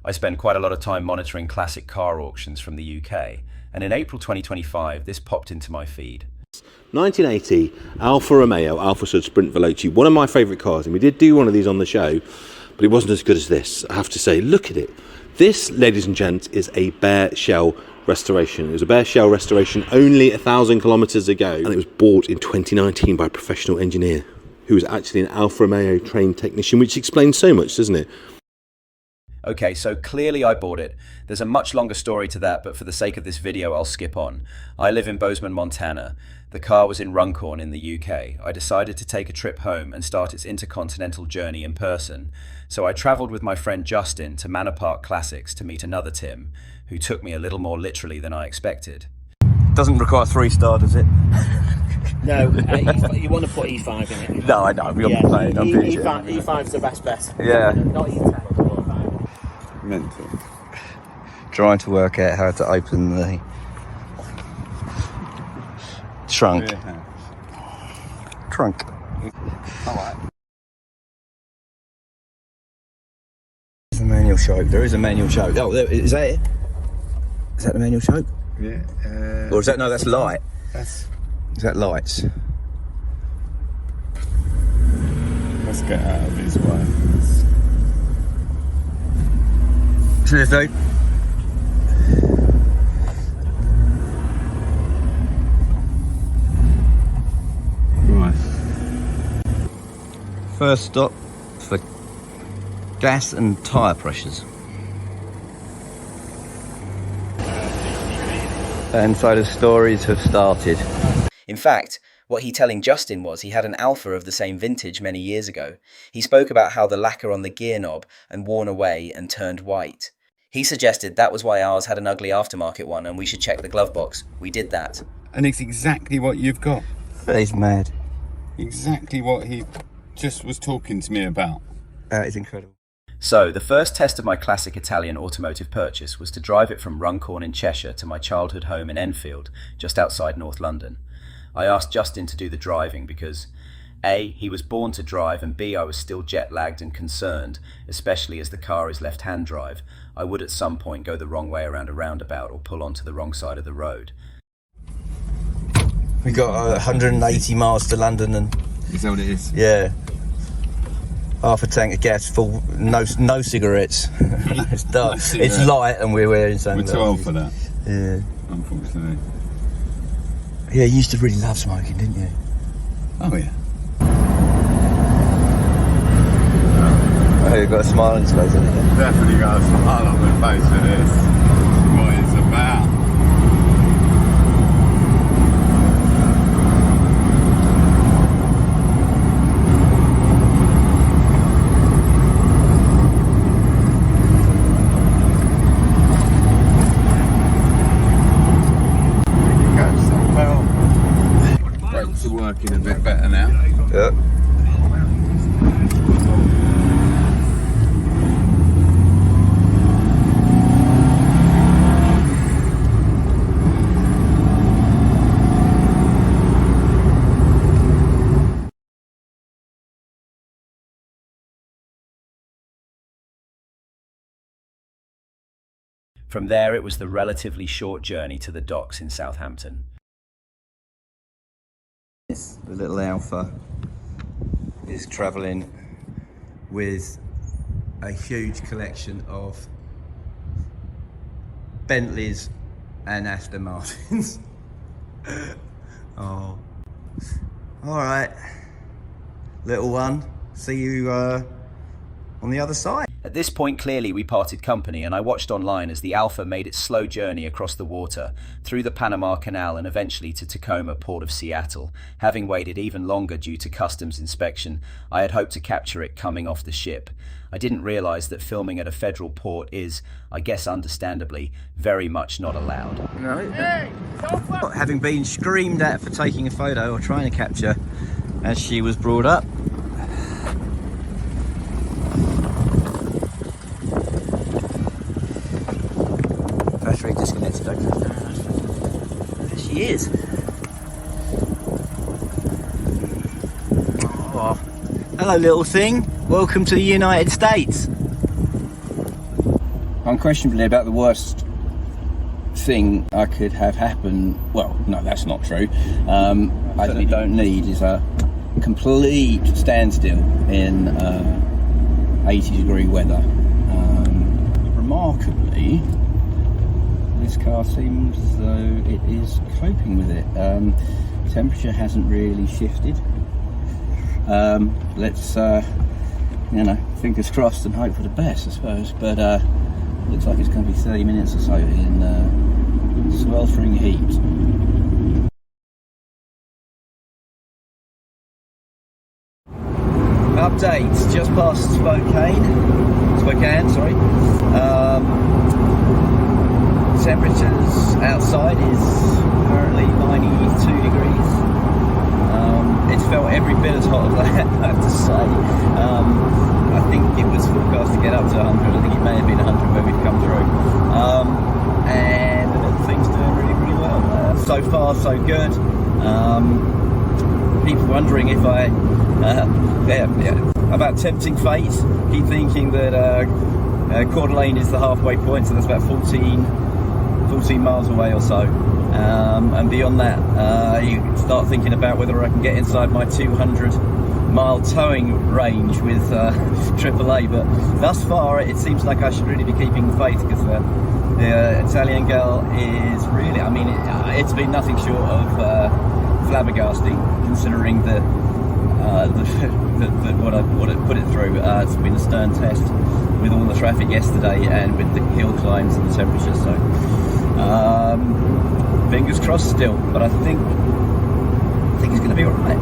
I spend quite a lot of time monitoring classic car auctions from the UK, and in April 2025 this popped into my feed. 1980 Alfa Romeo Alfasud Sprint Veloce, one of my favourite cars, and we did do one of these on the show, but it wasn't as good as this, I have to say. Look at it. This, ladies and gents, is a bare shell restoration. It was a bare shell restoration only 1,000 kilometres ago, and it was bought in 2019 by a professional engineer who was actually an Alfa Romeo trained technician, which explains so much, doesn't it? Okay, so clearly I bought it. There's a much longer story to that, but for the sake of this video, I'll skip on. I live in Bozeman, Montana. The car was in Runcorn in the UK. I decided to take a trip home and start its intercontinental journey in person. So I travelled with my friend Justin to Manor Park Classics to meet another Tim, who took me a little more literally than I expected. Doesn't require 3-star, does it? No, you want to put E5 in it. No, I know, we're playing. E5's the best bet. Yeah. Not E10. Mental. Trying to work out how to open the trunk. Trunk. Alright. There's a manual choke. There is a manual choke. Oh, is that it? Is that the manual choke? Yeah. Or is that, no, that's light. Is that lights? Let's get out of his way. Cheers, dude. Right. First stop for gas and tyre pressures. And so the stories have started. In fact, what he telling Justin was he had an Alfa of the same vintage many years ago. He spoke about how the lacquer on the gear knob had worn away and turned white. He suggested that was why ours had an ugly aftermarket one and we should check the glove box. We did that. And it's exactly what you've got. He's mad. Exactly what he just was talking to me about. That is incredible. So, the first test of my classic Italian automotive purchase was to drive it from Runcorn in Cheshire to my childhood home in Enfield, just outside North London. I asked Justin to do the driving because A, he was born to drive, and B, I was still jet-lagged and concerned, especially as the car is left-hand drive. I would at some point go the wrong way around a roundabout or pull onto the wrong side of the road. We got 180 miles to London and... Is that what it is? Yeah. Half a tank of gas, full, no cigarettes. It's dark. It's light and we're wearing sunglasses. We're too old for that. Yeah. Unfortunately. Yeah, you used to really love smoking, didn't you? Oh yeah. Oh, you've got a smile on your face, haven't you? Definitely got a smile on my face for this. What it's about. Brakes are working a bit better now. Yeah. From there, it was the relatively short journey to the docks in Southampton. The little Alfa is travelling with a huge collection of Bentleys and Aston Martins. Oh, all right, little one. See you on the other side. At this point, clearly we parted company, and I watched online as the Alfa made its slow journey across the water, through the Panama Canal and eventually to Tacoma, port of Seattle. Having waited even longer due to customs inspection, I had hoped to capture it coming off the ship. I didn't realise that filming at a federal port is, I guess understandably, very much not allowed. No. Hey, having been screamed at for taking a photo or trying to capture as she was brought up, battery disconnected. There she is. Oh. Hello, little thing. Welcome to the United States. unquestionably about the worst thing I could have happen. Well, no, that's not true. I certainly don't need is a complete standstill in 80-degree weather. Remarkably, this car seems as though it is coping with it. Temperature hasn't really shifted. Let's fingers crossed and hope for the best, I suppose. But looks like it's going to be 30 minutes or so in sweltering heat. Updates just past Spokane. Temperatures outside is currently 92 degrees. It's felt every bit as hot as that, I have to say. I think it was forecast to get up to 100. I think it may have been 100 when we've come through. And the little thing's doing really, really well. So far, so good. People wondering if about tempting fate. Keep thinking that Coeur d'Alene is the halfway point, so that's about 14 miles away or so. And beyond that, you start thinking about whether I can get inside my 200-mile towing range with AAA. But thus far, it seems like I should really be keeping the faith, because the Italian girl is really, I mean, it's been nothing short of flabbergasting, considering what I put it through. It's been a stern test with all the traffic yesterday and with the hill climbs and the temperature. So fingers crossed still, but I think it's going to be all right.